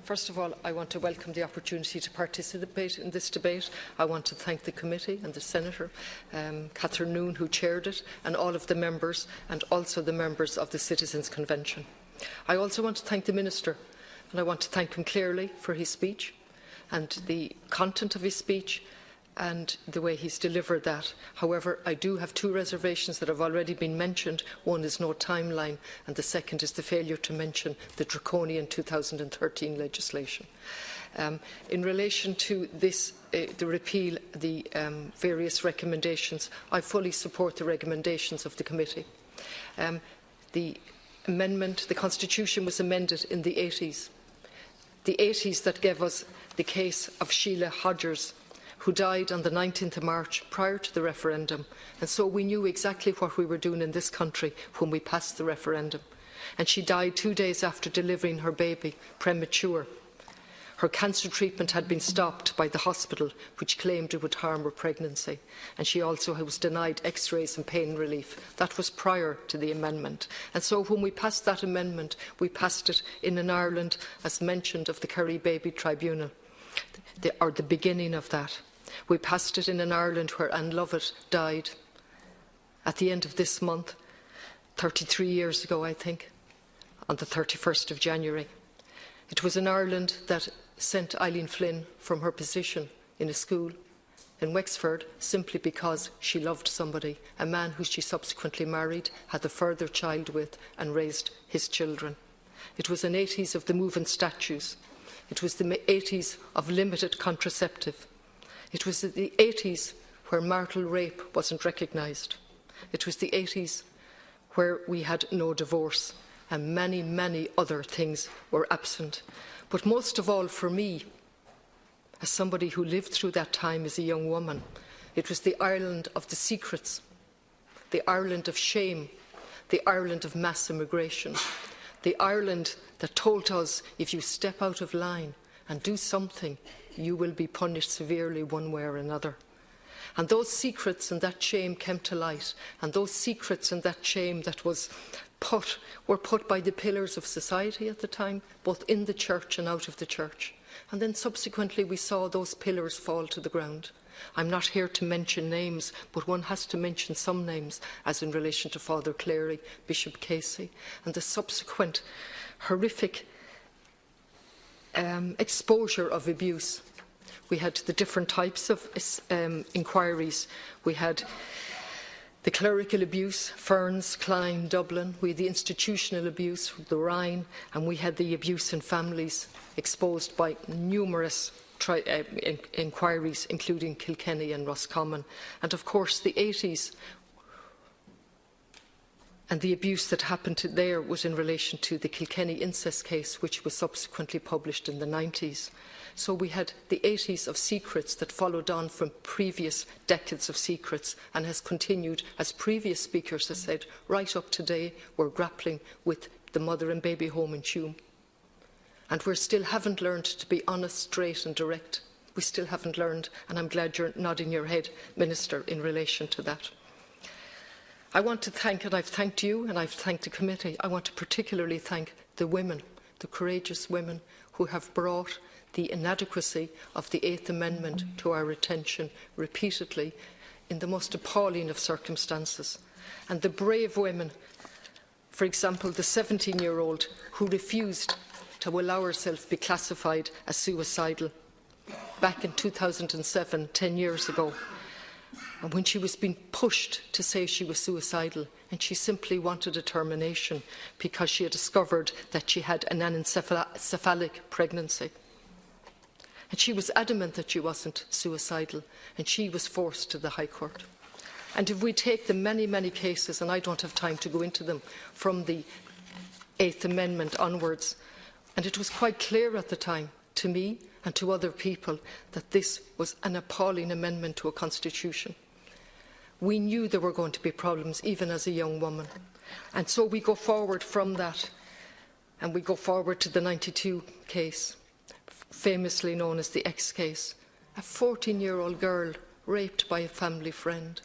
First of all, I want to welcome the opportunity to participate in this debate. I want to thank the committee and the Senator, Catherine Noone, who chaired it, and all of the members, and also the members of the Citizens' Convention. I also want to thank the Minister, and I want to thank him clearly for his speech and the content of his speech and the way he's delivered that. However, I do have two reservations that have already been mentioned. One is no timeline, and the second is the failure to mention the draconian 2013 legislation. In relation to this, the repeal, the various recommendations, I fully support the recommendations of the committee. The Constitution was amended in the 80s. The 80s that gave us the case of Sheila Hodgers, who died on the 19th of March prior to the referendum, and so we knew exactly what we were doing in this country when we passed the referendum. And she died 2 days after delivering her baby, premature. Her cancer treatment had been stopped by the hospital, which claimed it would harm her pregnancy, and she also was denied x-rays and pain relief. That was prior to the amendment. And so when we passed that amendment, we passed it in an Ireland, as mentioned, of the Kerry Baby Tribunal, or the beginning of that. We passed it in an Ireland where Anne Lovett died at the end of this month, 33 years ago, I think, on the 31st of January. It was an Ireland that sent Eileen Flynn from her position in a school in Wexford simply because she loved somebody, a man who she subsequently married, had a further child with and raised his children. It was an 80s of the moving statues. It was the 80s of limited contraceptive. It was the 80s where marital rape wasn't recognised. It was the 80s where we had no divorce, and many, many other things were absent. But most of all for me, as somebody who lived through that time as a young woman, it was the Ireland of the secrets, the Ireland of shame, the Ireland of mass immigration, the Ireland that told us if you step out of line and do something, you will be punished severely one way or another. And those secrets and that shame came to light, and those secrets and that shame that were put by the pillars of society at the time, both in the church and out of the church. And then subsequently we saw those pillars fall to the ground. I'm not here to mention names, but one has to mention some names, as in relation to Father Clary, Bishop Casey, and the subsequent horrific exposure of abuse. We had the different types of inquiries. We had the clerical abuse, Ferns, Clyne, Dublin. We had the institutional abuse, the Rhine, and we had the abuse in families exposed by numerous inquiries, including Kilkenny and Roscommon. And of course the 80s, and the abuse that happened there was in relation to the Kilkenny incest case, which was subsequently published in the 90s. So we had the 80s of secrets that followed on from previous decades of secrets and has continued, as previous speakers have said, right up today. We're grappling with the mother and baby home in Tuam. And we still haven't learned to be honest, straight and direct. We still haven't learned, and I'm glad you're nodding your head, Minister, in relation to that. I want to thank, and I've thanked you and I've thanked the committee, I want to particularly thank the women, the courageous women who have brought the inadequacy of the 8th Amendment to our attention repeatedly in the most appalling of circumstances. And the brave women, for example, the 17-year-old who refused to allow herself to be classified as suicidal back in 2007, 10 years ago. And when she was being pushed to say she was suicidal, and she simply wanted a termination because she had discovered that she had an anencephalic pregnancy. And she was adamant that she wasn't suicidal, and she was forced to the High Court. And if we take the many, many cases, and I don't have time to go into them, from the 8th Amendment onwards, and it was quite clear at the time, to me and to other people, that this was an appalling amendment to a constitution. We knew there were going to be problems, even as a young woman. And so we go forward from that, and we go forward to the 92 case, famously known as the X case. A 14-year-old girl raped by a family friend.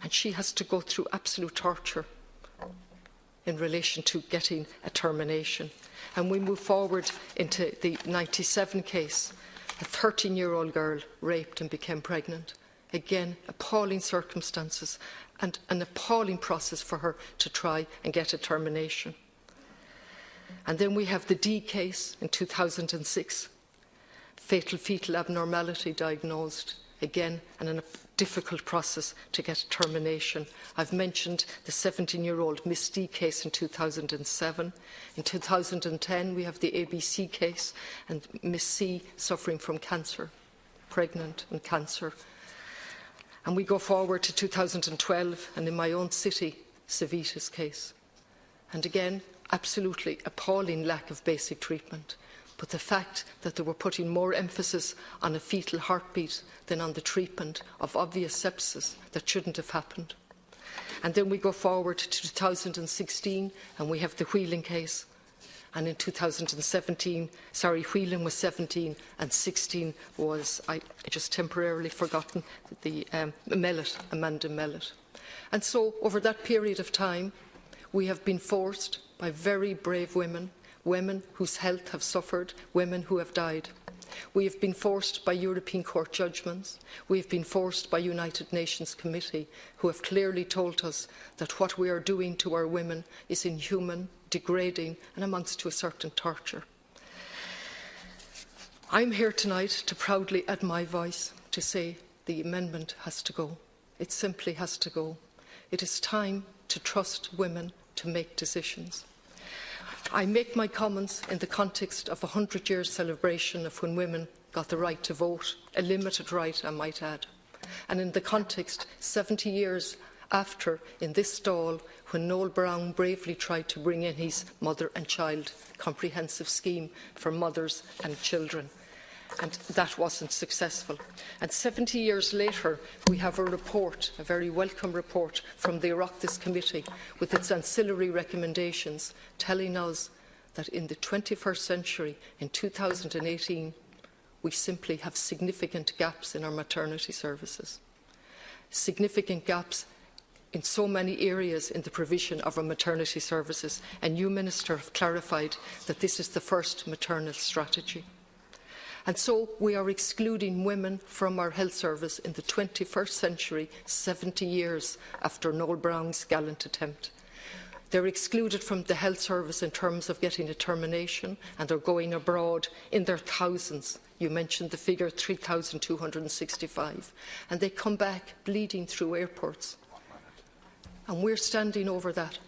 And she has to go through absolute torture in relation to getting a termination. And we move forward into the 97 case, a 13-year-old girl raped and became pregnant. Again, appalling circumstances and an appalling process for her to try and get a termination. And then we have the D case in 2006, fatal fetal abnormality diagnosed, again, and a difficult process to get a termination. I've mentioned the 17-year-old Miss D case in 2007. In 2010, we have the ABC case and Miss C suffering from cancer, pregnant and cancer. And we go forward to 2012, and in my own city, Savita's case. And again, absolutely appalling lack of basic treatment. But the fact that they were putting more emphasis on a fetal heartbeat than on the treatment of obvious sepsis that shouldn't have happened. And then we go forward to 2016, and we have the Whelan case. And in 2017, Whelan was 17 and 16 was, I just temporarily forgotten, the Amanda Mellett. And so over that period of time, we have been forced by very brave women, women whose health have suffered, women who have died. We have been forced by European Court judgments. We have been forced by United Nations Committee, who have clearly told us that what we are doing to our women is inhuman, degrading, and amounts to a certain torture. I'm here tonight to proudly add my voice to say the amendment has to go. It simply has to go. It is time to trust women to make decisions. I make my comments in the context of a 100-year celebration of when women got the right to vote, a limited right, I might add, and in the context 70 years after, in this Dáil, when Noel Browne bravely tried to bring in his mother and child comprehensive scheme for mothers and children. And that wasn't successful. And 70 years later, we have a report, a very welcome report from the Oireachtas Committee with its ancillary recommendations telling us that in the 21st century, in 2018, we simply have significant gaps in our maternity services. Significant gaps in so many areas in the provision of our maternity services. And you, Minister, have clarified that this is the first maternal strategy. And so we are excluding women from our health service in the 21st century, 70 years after Noel Browne's gallant attempt. They're excluded from the health service in terms of getting a termination, and they're going abroad in their thousands. You mentioned the figure 3,265. And they come back bleeding through airports. And we're standing over that.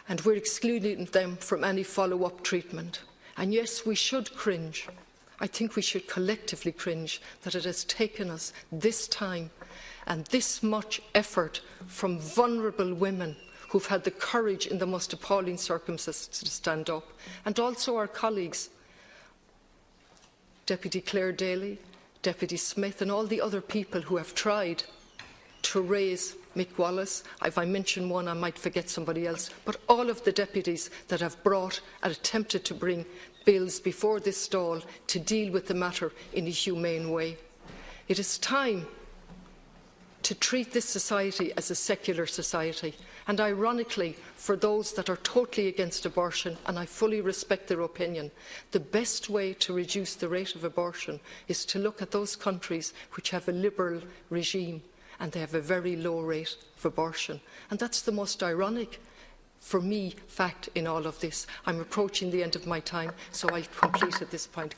And we're excluding them from any follow-up treatment. And yes, we should cringe. I think we should collectively cringe that it has taken us this time and this much effort from vulnerable women who've had the courage in the most appalling circumstances to stand up, and also our colleagues, Deputy Claire Daly, Deputy Smith, and all the other people who have tried to raise Mick Wallace. If I mention one, I might forget somebody else. But all of the deputies that have brought and attempted to bring bills before this Dáil to deal with the matter in a humane way. It is time to treat this society as a secular society. And ironically, for those that are totally against abortion, and I fully respect their opinion, the best way to reduce the rate of abortion is to look at those countries which have a liberal regime and they have a very low rate of abortion. And that's the most ironic, for me, fact in all of this. I'm approaching the end of my time, so I'll complete at this point.